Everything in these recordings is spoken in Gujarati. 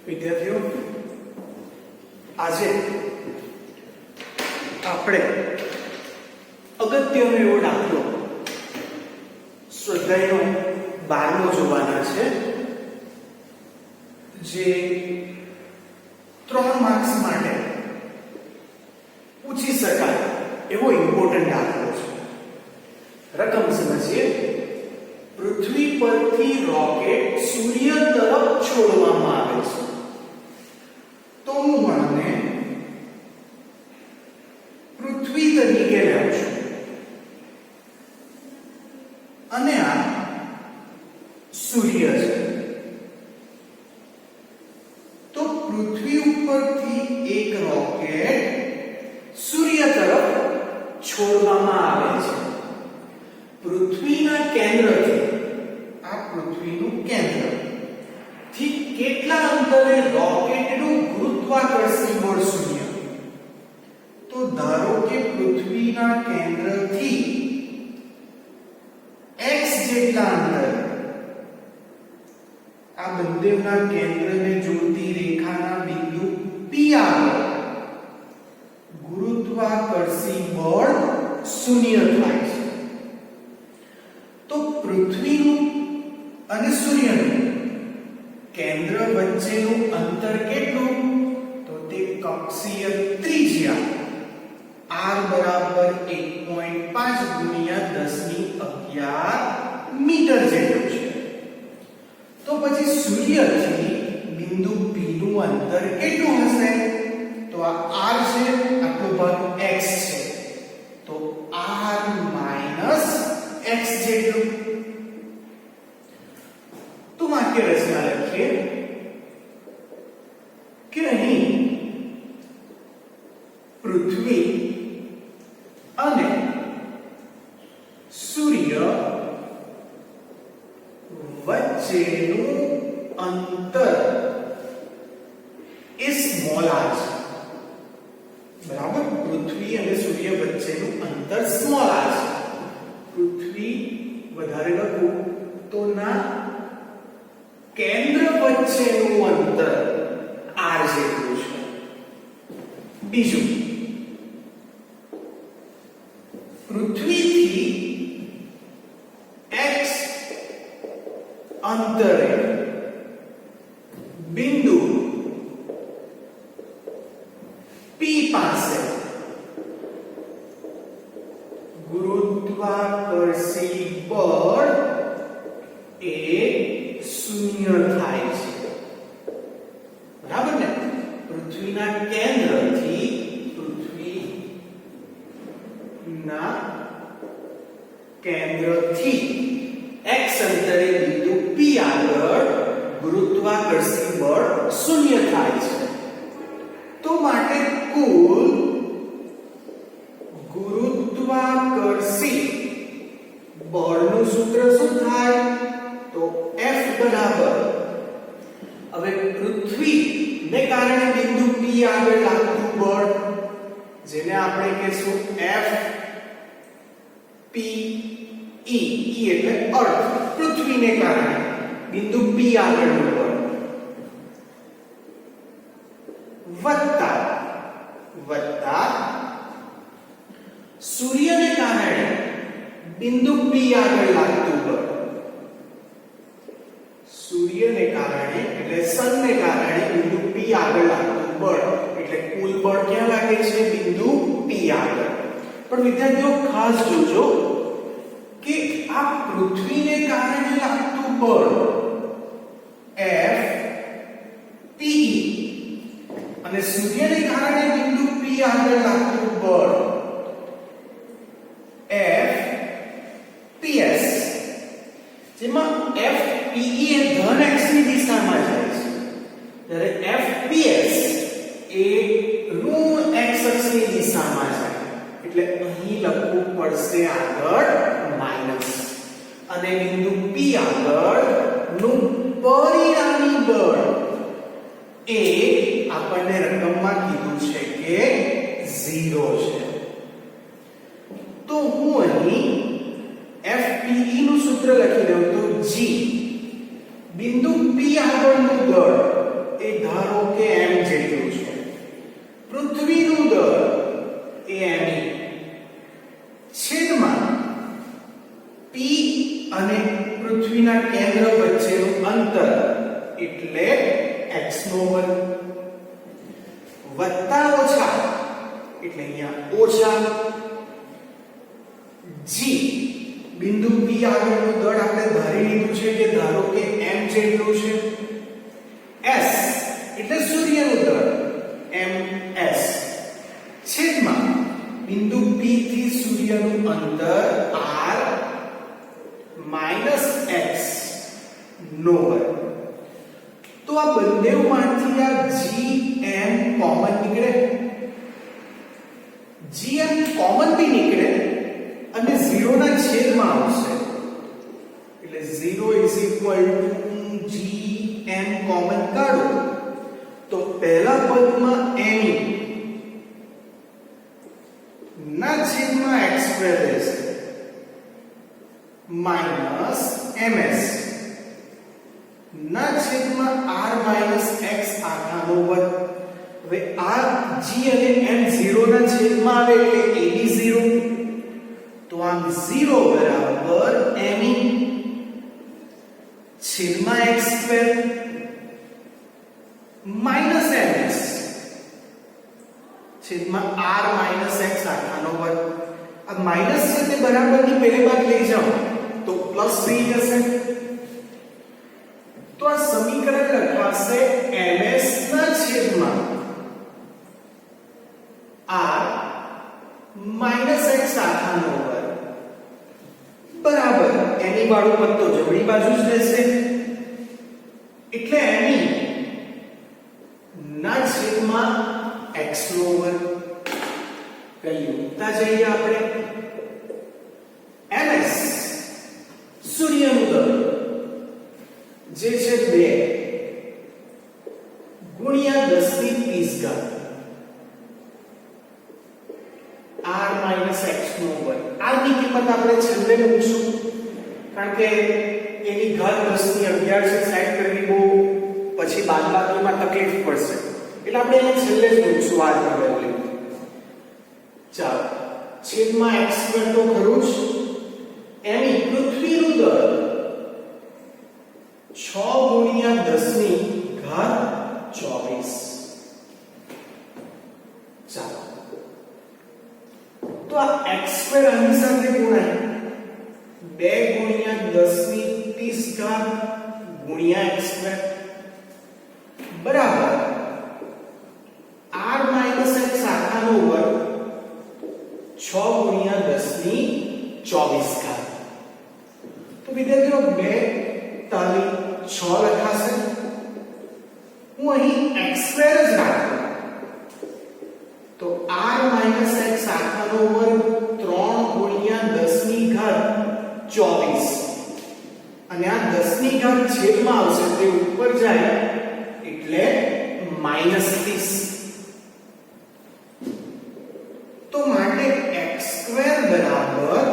વિદ્યાર્થીઓ, આજે આપણે અગત્યનો એવો દાખલો સ્વાધ્યાયનો 12મો જોવાના છે, જે 3 માર્ક્સ માટે પૂછી શકાય એવો ઇમ્પોર્ટન્ટ દાખલો છે. રકમ સમજીએ. પૃથ્વી પરથી રોકેટ સૂર્ય તરફ છોડવામાં આવે છે, તો હું આને પૃથ્વી તરીકે લઉં છું અને આ સૂર્ય છે. તો પૃથ્વી ઉપરથી એક રોકેટ સૂર્ય તરફ છોડવામાં આવે છે. પૃથ્વીના કેન્દ્રથી, આ પૃથ્વીનું કેન્દ્ર થી કેટલા અંતરે રોકેટનું ગુરુત્વાકર્ષણ બળ શૂન્ય? તો ધારો કે પૃથ્વીના કેન્દ્રથી x જેટલા અંતરે, આ બંનેના કેન્દ્રને જોડતી રેખાના બિંદુ P આગળ ગુરુત્વાકર્ષણ બળ શૂન્ય થાય છે. તો પૃથ્વીનું અને સૂર્યનું કેન્દ્ર વચ્ચેનું અંતર કેટલું? તો તે કક્ષીય ત્રિજ્યા r બરાબર 1.5 ગુણ્યા 10⁻11 મીટર જેટલું છે. તો પછી સૂર્યથી બિંદુ P નું અંતર કેટલું હશે? તો આ r છે, આટલો ભાગ x છે, તો r માઈનસ x જેટલું. તો વાક્ય રચના લખીએ કે અહીં પૃથ્વી અને સૂર્ય વચ્ચેનું અંતર એ સ્મોલ r છે. બરાબર? પૃથ્વી અને સૂર્ય વચ્ચેનું અંતર સ્મોલ r છે. પૃથ્વી વધારે લખું તો ના કેન્દ્ર વચ્ચેનું અંતર r જેટલું છે. બીજું, પૃથ્વીથી x અંતરે બિંદુ P પાસે ગુરુત્વાકર્ષણ બળ એ શૂન્ય થાય છે. બરાબર ને? પૃથ્વીના કેન્દ્રથી x અંતરે બિંદુ P આગળ ગુરુત્વાકર્ષણ બળ શૂન્ય થાય છે. તો માટે કુલ ગુરુત્વાકર્ષણ બળનું સૂત્ર શું થાય? તો F બરાબર, હવે પૃથ્વીને કારણે બિંદુ P આગળ લાગતું બળ, જેને આપણે કહીશું F P E, E એટલે અર્થ, પૃથ્વીને કારણે બિંદુ P આગળનું બળ, વત્તા સૂર્યને કારણે બિંદુ P આગળ લાગતું બળ, સૂર્યને કારણે એટલે સનને કારણે બિંદુ P આગળ લાગતું બળ, એટલે કુલ બળ ક્યાં લાગે છે? બિંદુ P આગળ. પણ વિદ્યાર્થીઓ ખાસ જોજો કે આ પૃથ્વીને કારણે લાગતું બળ F P E અને સૂર્યને કારણે બિંદુ P આગળ લાગતું બળ F P S, જેમાં F P E એ ધન x ની દિશામાં જાય છે, જ્યારે F P S એ ઋણ x અક્ષની દિશામાં જાય. એટલે અહીં લખવું પડશે આગળ માઈનસ, અને બિંદુ P આગળ નું પરિણામી બળ એ આપણને રકમમાં કીધું છે કે 0 છે. તો હું અહીં FPE નું સૂત્ર લખી દઉં તો G બિંદુ P આગળનું દળ એ ધારો કે m જેટલું છે. પૃથ્વીનું દળ એ m છેદમાં p અને પૃથ્વીના કેન્દ્ર વચ્ચેનું અંતર એટલે x નો વર્ગ વત્તા ઓછા એટલે અહીંયા ઓછા g બિંદુ p આગળનું દળ આપણે ધારી લીધું છે કે ધારો કે m જેટલું છે. s એટલે સૂર્યનું દળ ms છેદમાં બિંદુ p થી સૂર્યનું અંતર r માઈનસ x નો વર્ગ. તો આ બંનેમાંથી આ gm કોમન નીકળે. gm કોમન બી નીકળે અને 0 ના છેદમાં આવશે એટલે 0 gm કોમન કાઢો તો પહેલા પદમાં m ના છેદમાં x સ્ક્વેર રહેશે માઈનસ ms ના છેદમાં r માઈનસ x આખાનો વર્ગ. હવે આ g અને m 0 ના છેદમાં આવે એટલે ab 0 તો આમ 0 બરાબર m છેદમાં x સ્ક્વેર માઈનસ ms છેદમાં r માઈનસ x આખાનો વર્ગ. આ માઈનસ છે તે બરાબરની પહેલી બાદ લઈ જાઓ તો પ્લસ થઈ જશે. તો આ સમીકરણ લખાશે ms ના છેદમાં r માઈનસ x આખાનો વર્ગ બરાબર એની વાળું પદ તો જમણી બાજુ જ રહેશે એટલે એની ના છેદમાં x નો વર્ગ. કઈ ઉતા જઈએ આપણે ms સૂર્યનું દળ જે છે 2 ગુણ્યા 10 ની 30 ઘાત r માઈનસ x નો વર્ગ. r ની કિંમત આપણે છેલ્લે મૂકશું કારણ કે એની ઘાત 10 ની 11 છે સાઈડ કરવી બહુ પછી બાદબાકીમાં તકલીફ પડશે એટલે આપણે એને છેલ્લે જ મૂકશું r ની વેલ્યુ. ચાલો છેદમાં x સ્ક્વેર તો ખરું જ m પૃથ્વીનું દળ 6 ગુણ્યા 10 ની ઘાત 24. ચાલો તો આ x સ્ક્વેર આની સાથે ગુણાય 2 ગુણ્યા 10 ની 30 ઘાત ગુણ્યા x સ્ક્વેર બરાબર r માઈનસ x આખાનો વર્ગ 6 ગુણ્યા 10 ની 24 ઘાત. તો વિદ્યાર્થીઓ 2 તાલી 6 લખાશે. હું અહીં x સ્ક્વેર જ રાખું તો r માઈનસ x આખાનો વર્ગ 3 ગુણ્યા 10 ની ઘાત 24 અને આ 10 ની ઘાત છેદમાં આવશે તે ઉપર જાય એટલે માઈનસ 30. તો માટે x સ્ક્વેર બરાબર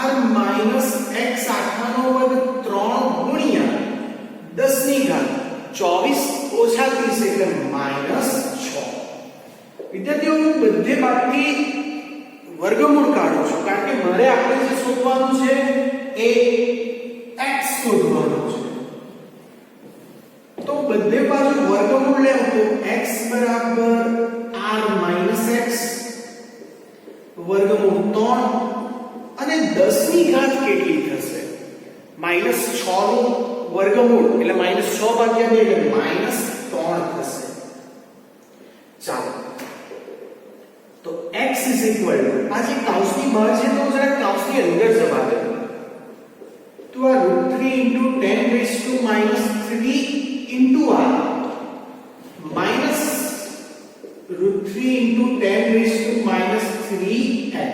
r માઈનસ x આખાનો વર્ગ 3 ગુણ્યા 10 ની ઘાત 24 ઓછા 30 એટલે માઈનસ 6. વિદ્યાર્થીઓ હું બધે બાદથી વર્ગમૂળ કાઢું છું કારણ કે મારે આપણે જે શોધવાનું છે એ x શોધવાનું છે. તો બધે બાજુ વર્ગમૂળ લેવું તો x બરાબર r માઈનસ x વર્ગમૂળ 3 અને 10 ની ઘાત કેટલી થશે માઈનસ 6 નું વર્ગમૂળ એટલે માઈનસ 6 ભાગ્યા 2 એટલે માઈનસ 3 થશે. ચાલો તો x આ જે કૌંસની બહાર છે તો જરા કૌંસની અંદર જવા દે. તો આ √3 * 10⁻³ r માઈનસ √3 * 10⁻³ x.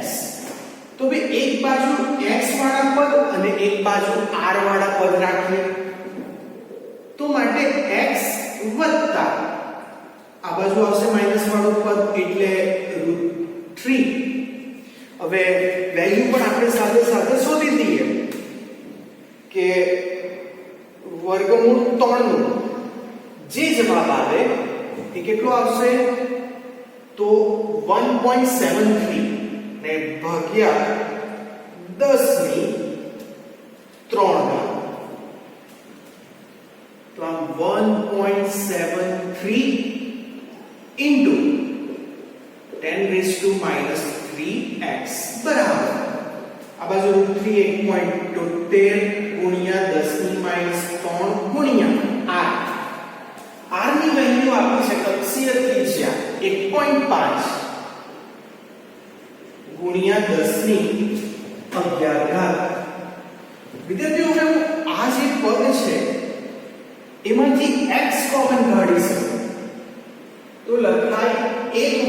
તો બે એક બાજુ x વાળા પદ અને એક બાજુ r વાળા પદ રાખીએ તો માટે x વત્તા આ બાજુ આવશે માઈનસ વાળું પદ એટલે √3. હવે વેલ્યુ પણ આપણે સાથે સાથે શોધી દઈએ કે વર્ગમૂળ 3 નું જે જવાબ આવે એ કેટલો આવશે તો 1.73 ને ભાગ્યા 10 ની 3 તો આમ 1.73 into 10 raised to minus 3x બરાબર આ બાજુ √3 1.73 ગુણ્યા 10 ની minus 3 ગુણ્યા r r ની વેલ્યુ આપી છે કક્ષીય ત્રિજ્યા 1.5 ગુણ્યા 10 ની 11 ઘાત વિદ્યાર્થીઓ હવે આ જે પદ છે એમાંથી x કોમન કાઢી શકું તો લખાય 1 +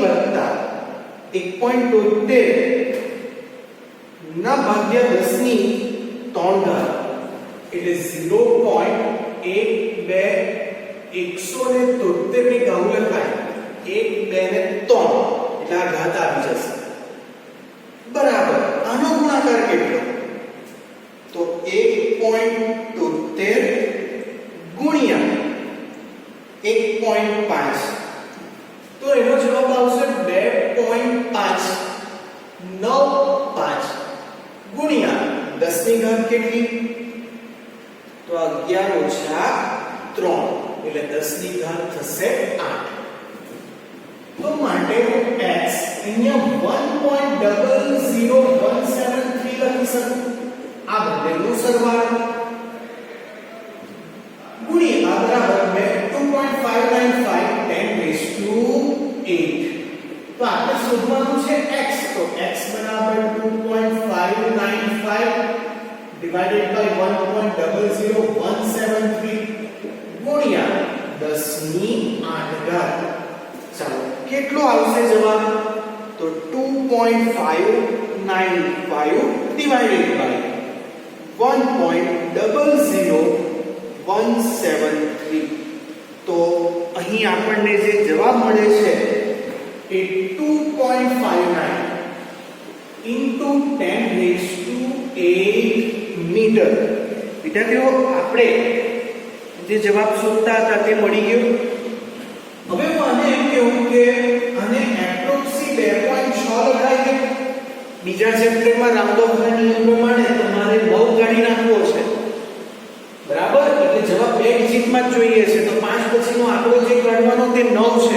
1.73 ના ભાગ્યા 10 ની 3 ઘાત એટલે 0.12 173 ની ઘાત લખાય 1 2 ને 3 એટલે આ ઘાત આવી જશે બરાબર આનો ગુણાકાર કેટલો તો 1.73 ગુણ્યા 1.5 તો એનો જવાબ આવશે 2.595 ગુણ્યા 10 ની ઘાત કેટલી તો 11 ઓછા 3 એટલે 10 ની ઘાત થશે 8 તો માટેનો x અહીંયા 1.00173 લખી શકું આ બંનેનો સરવાળો ગુણ્યા બરાબર 2.595 10 raised to 8 તો આપણે શોધવાનું છે x તો x બરાબર 2.595 divided by 1.00173 ગુણ્યા 10 ની 8 ઘાત ચાલો કેટલો આવશે જવાબ તો 2.595 divided by 1.00173 તો અહીં આપણને જે જવાબ મળે છે એ 2.59 into 10 raised to 8 મીટર વિદ્યાર્થીઓ આપણે જે જવાબ શોધતા હતા તે મળી ગયો હવે હું આને એમ કહું કે આને એપ્રોક્સી 2.6 લખાઈ દે બીજા ચેપ્ટરમાં રામદોહના નિયમ પ્રમાણે તમારે 9 કાઢી નાખવો છે બરાબર એટલે જવાબ બે ડિજિટમાં જ જોઈએ છે તો 5 પછીનો આંકડો જે કાઢવાનો તે 9 છે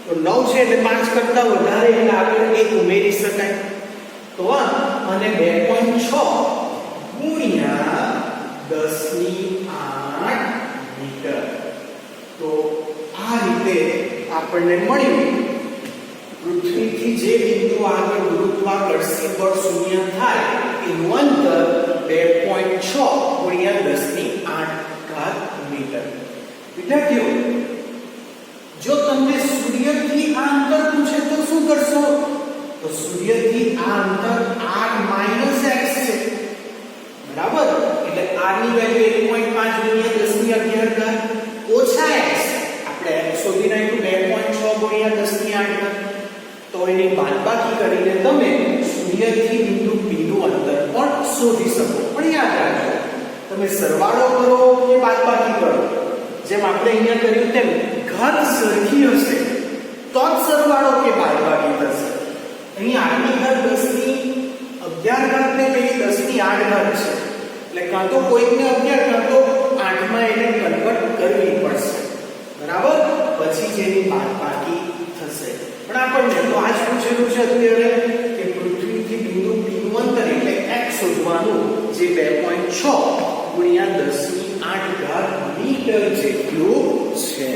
તો 9 છે એટલે 5 કરતા વધારે એટલે આગળ 1 ઉમેરી શકાય તો અને 2.6 ગુણ્યા 10 ની 8 મીટર તો આ રીતે આપણને મળ્યું પૃથ્વીથી જે બિંદુ આગળ ગુરુત્વાકર્ષણ બળ શૂન્ય થાય એનું અંતર 2.6 ગુણ્યા 10 ની 8 ઘાત મીટર વિદ્યાર્થીઓ જો તમને સૂર્યથી આ અંતર પૂછે તો શું કરશો તો સૂર્યથી આ અંતર r - x છે બરાબર એટલે r ની વેલ્યુ 1.5 ગુણ્યા 10 ની 11 ઘાત ઓછા x આપણે x શોધી નાખ્યું 2.6 ગુણ્યા 10 ની 8 ઘાત તો એની બાદબાકી કરીને તમે સૂર્યથી બિંદુ P નું અંતર પણ શોધી શકો પણ યાદ રાખજો તમે સરવાળો કરો કે બાદબાકી કરો જેમ આપણે અહીંયા કર્યું તેમ ઘાત સરખી હશે તો જ સરવાળો કે બાદબાકી થશે અહીં 8 ની ઘાત 10 ની 11 ઘાત ને પેલી 10 ની 8 ઘાત છે એટલે કાં તો કોઈકને 11 કાં તો 8 માં એને કન્વર્ટ કરવી પડશે બરાબર પછી જેની બાદબાકી થશે પણ આપણને તો આજ પૂછેલું છે અત્યારે કે પૃથ્વીથી બિંદુ P નું અંતર એટલે x શોધવાનું જે 2.6 ગુણ્યા 10 ની 8 ઘાત મીટર જેટલું છે